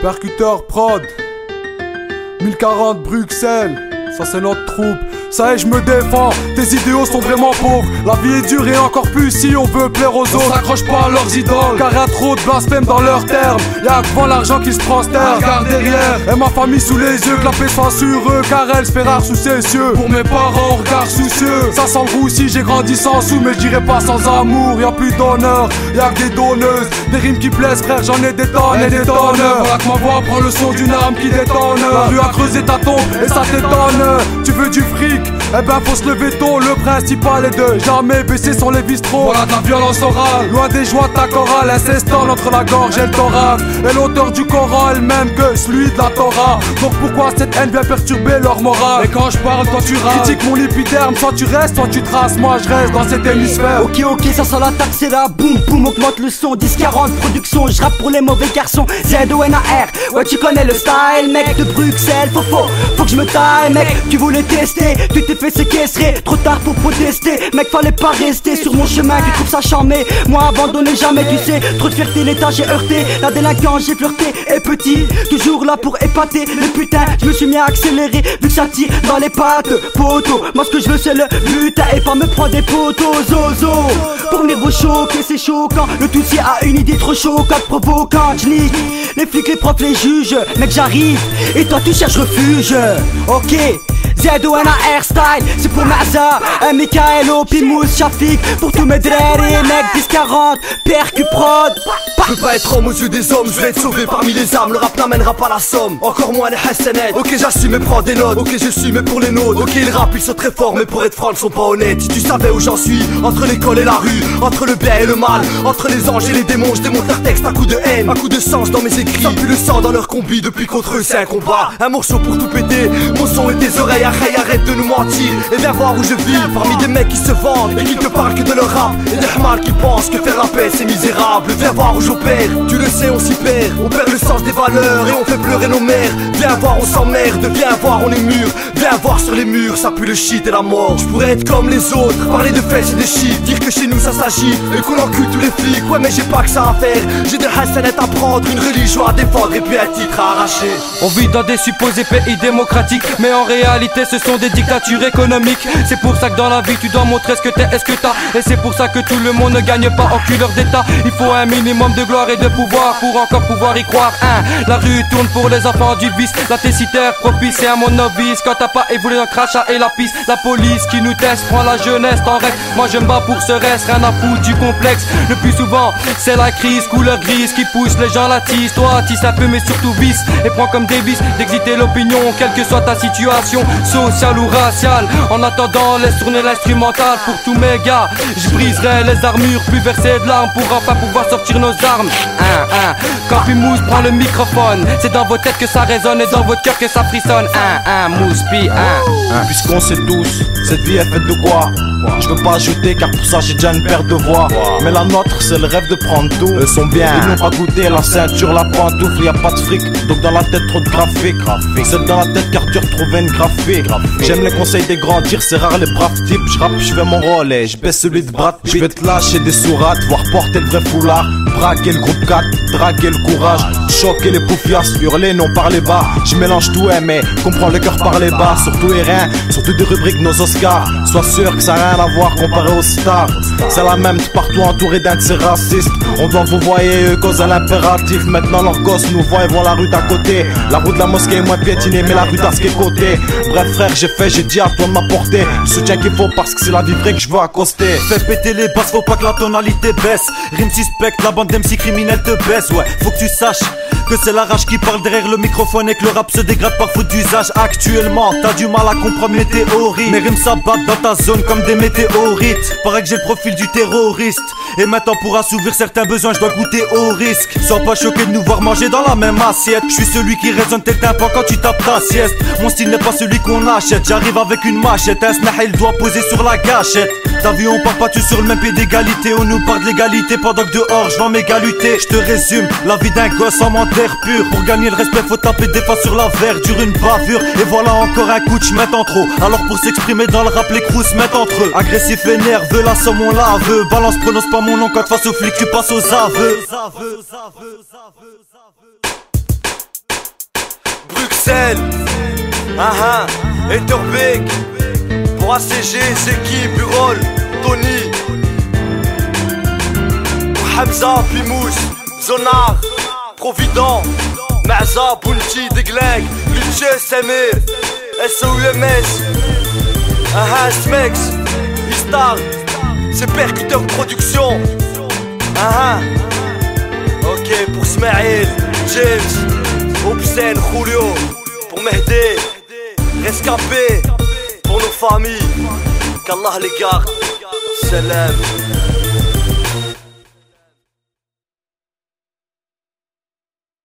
Percuteur prod 1040 Bruxelles, ça c'est notre troupe. Ça y est, je me défends, tes idéaux sont vraiment pauvres. La vie est dure et encore plus si on veut plaire aux autres. On s'accroche pas à leurs idoles, car y'a trop de blasphème dans leurs termes. Y'a devant l'argent qui se prosterne, regarde derrière. Et ma famille sous les yeux, que la paix soit sur eux, car elle se fait rare sous ses cieux. Pour mes parents, regard soucieux. Ça sent le roussi, j'ai grandi sans sous, mais je dirais pas sans amour. Y'a plus d'honneur, y'a que des donneuses. Des rimes qui plaisent, frère, j'en ai des tonnes et des tonnes. Voilà que ma voix prend le son d'une âme qui détonne. La rue a creusé ta tombe et ça t'étonne. Tu veux du fric? Eh ben faut se lever tôt, le principal est de jamais baisser son les bistrots. Voilà de la violence orale, loin des joies de ta chorale, incestant entre la gorge et le thorax. Et l'auteur du Coran est le même que celui de la Torah. Donc pourquoi cette haine vient perturber leur morale? Et quand je parle, toi tu râles. Critique mon épiderme, soit tu restes, soit tu traces. Moi je reste dans cet hémisphère. Ok, ça sent l'attaque, c'est la boum boum. Augmente le son, 10-40 production. Je rappe pour les mauvais garçons, Z-O-N-A-R. Ouais tu connais le style, mec de Bruxelles. Faut que je me taille, mec. Tu voulais tester, tu t'es fait séquestrer. Trop tard pour protester, mec fallait pas rester sur mon chemin. Tu trouves ça charmé, moi abandonné jamais. Tu sais, trop de fierté, l'état j'ai heurté. La délinquance j'ai flirté, et petit, toujours là pour épater. Mais putain, je me suis mis à accélérer, vu que ça tire dans les pattes. Poteau, moi ce que je veux c'est le butin et pas me prendre des poteaux. Zozo, pour venir vous choquer c'est choquant. Le toussier a une idée trop choquante, provocante. J'nique les flics, les profs, les juges. Mec j'arrive, et toi tu cherches refuge. Ok, Z-O-N-A-R style, c'est pour Maza, Mikaelo, Pimous, Shafik. Pour tous mes drari, mec 10-40, percu prod. Je veux pas être homme aux yeux des hommes, je vais être sauvé parmi les âmes. Le rap n'amènera pas la somme, encore moins les Hassanettes. Ok j'assume et prends des notes, ok je suis mais pour les nôtres. Ok ils rappent, ils sont très forts mais pour être francs ils sont pas honnêtes. Si tu savais où j'en suis, entre l'école et la rue, entre le bien et le mal, entre les anges et les démons, je démonte leurs textes à coup de haine, à coup de sens dans mes écrits. Ça pue le sang dans leur combi, depuis contre eux c'est un combat. Un morceau pour tout péter, mon son et tes oreilles. Arrête de nous mentir et viens voir où je vis. Parmi des mecs qui se vendent et qui te parlent que de leur rap, et des hmals qui pensent que faire la paix c'est misérable. Viens voir où j'opère, tu le sais on s'y perd. On perd le sens des valeurs et on fait pleurer nos mères. Viens voir on s'emmerde, viens voir on est mûr. Viens voir sur les murs, ça pue le shit et la mort. Je pourrais être comme les autres, parler de fesses et de shit, dire que chez nous ça s'agit et qu'on encule tous les flics. Ouais mais j'ai pas que ça à faire, j'ai des hassanettes à prendre, une religion à défendre et puis un titre à arracher. On vit dans des supposés pays démocratiques, mais en réalité ce sont des dictatures économiques. C'est pour ça que dans la vie tu dois montrer ce que t'es et ce que t'as. Et c'est pour ça que tout le monde ne gagne pas en culeur d'état. Il faut un minimum de gloire et de pouvoir pour encore pouvoir y croire. La rue tourne pour les enfants du vice. La tessitaire propice et à mon novice. Quand t'as pas évolué dans crachat et la piste. La police qui nous teste prend la jeunesse en reste. Moi je me bats pour ce reste, rien à foutre du complexe. Le plus souvent c'est la crise, couleur grise qui pousse les gens la tisse. Toi tisse un peu mais surtout visse. Et prends comme dévice d'exiter l'opinion, quelle que soit ta situation sociale ou raciale. En attendant laisse tourner l'instrumental pour tous mes gars. Je briserai les armures puis verser de larmes pour enfin pouvoir sortir nos armes. Quand Pimous prend le microphone, c'est dans vos têtes que ça résonne et dans votre cœur que ça frissonne. Mouspi, Puisqu'on sait tous, cette vie est faite de quoi? Je veux pas ajouter car pour ça j'ai déjà une paire de voix. Mais la nôtre c'est le rêve de prendre tout. Eux sont bien, ils n'ont pas goûté la ceinture, la pantoufle, y a pas de fric. Donc dans la tête trop de graphique. C'est dans la tête car tu retrouves une graphique. J'aime les conseils des grands, dire c'est rare les braves types. Je rappe, je fais mon rôle et je baisse celui de Brad Pitt. Je vais te lâcher des sourates, voir porter le vrai foulard. Braquer le groupe 4, draguer le courage. Choquer les poufias, hurler non parler bas. Je mélange tout mais comprends le cœur par les bas. Surtout et rien, surtout des rubriques nos Oscars. Sois sûr que ça n'a rien à voir comparé aux stars. C'est la même, tu partout entouré d'un de ces racistes. On doit vous voyer eux cause à l'impératif. Maintenant leurs gosses nous voient et voient la rue d'à côté. La route de la mosquée est moins piétinée mais la rue d'à ce qui est côté. Bref frère j'ai dit à toi de m'apporter le soutien qu'il faut parce que c'est la vie vraie que je veux accoster. Fais péter les basses, faut pas que la tonalité baisse. Rime suspect, la bande d'MC criminels te baisse. Ouais, faut que tu saches que c'est la rage qui parle derrière le microphone et que le rap se dégrade par faute d'usage. Actuellement, t'as du mal à comprendre mes théories. Mes rimes s'abattent dans ta zone comme des météorites. Paraît que j'ai le profil du terroriste. Et maintenant pour assouvir certains besoins, je dois goûter au risque. Sois pas choqué de nous voir manger dans la même assiette. Je suis celui qui résonne tel tympan quand tu tapes ta sieste. Mon style n'est pas celui qu'on achète. J'arrive avec une machette, un snah il doit poser sur la gâchette. T'as vu on parle pas tous sur le même pied d'égalité. On nous parle de l'égalité pendant que dehors je vends mes galutés. Je te résume, la vie d'un gosse en menteur pur. Pour gagner le respect faut taper des fois sur la verdure. Une bavure et voilà encore un coup de j'mette en trop. Alors pour s'exprimer dans le rap les crews se mettent entre eux. Agressif et nerveux, la somme on la veut. Balance prononce pas mon nom quand face aux flics tu passes aux aveux. Bruxelles. Etterbeek. Pour ACG, Zeki, Burol, Tony. Hamza, Pimous, Zonar, Provident, Maza, Bounty, Degleg, Luce, Samir, SOUMS, Smex, Istar, c'est Percuteur de production. Ok, pour Smaïl, James, Obscène, Julio, pour Mehdi, Rescapé, pour nos familles, qu'Allah les garde, salam.